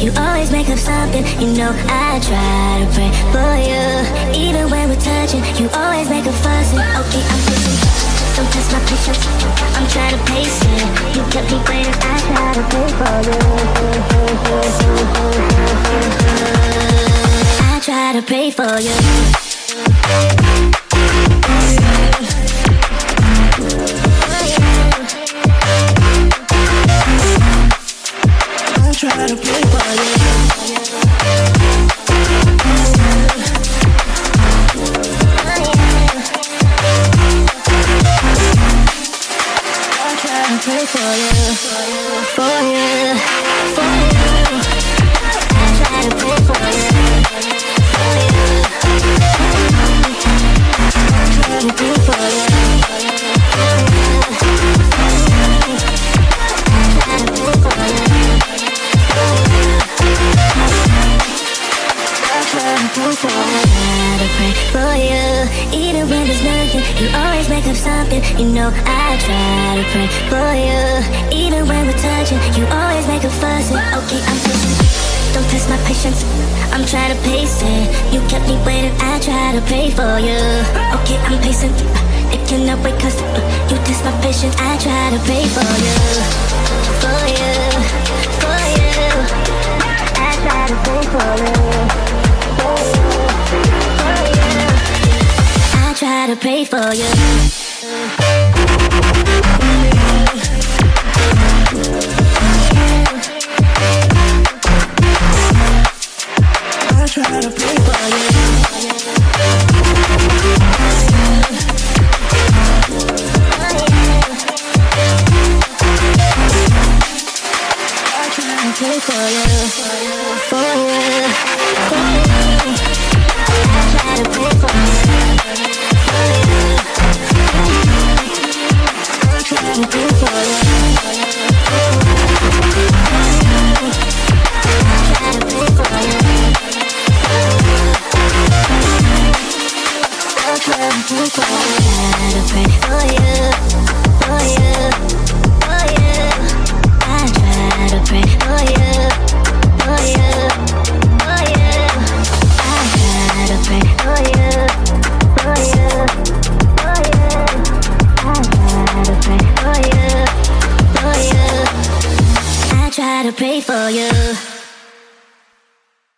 you always make up something. You know I try to pray for you. Even when we're touching, you always make a fussing. Okay, I'm patient, don't test my patience. I'm trying to pace it. You kept me waiting, I try to pray for you. I try to pray for you. Try to play for you. I try to play for you, for you, for you. I try to play for you, for you. I try to play for you, for you. I try to play for you. I pray for you. Even when there's nothing, you always make up something. You know I try to pray for you. Even when we're touching, you always make a fussing. Okay, I'm patient, don't test my patience. I'm trying to pace it. You kept me waiting, I try to pray for you. Okay, I'm patient, it cannot wait cause you test my patience. I try to pray for you, for you, for you. I try to pray for you. I try to pray for you. I try to pray for you. I try to pray for you, for you, for you. I try to pray for you. I try to pray for you. I try to pray for you. I try to pray for you. For you, for you, for you. I try to pray for you.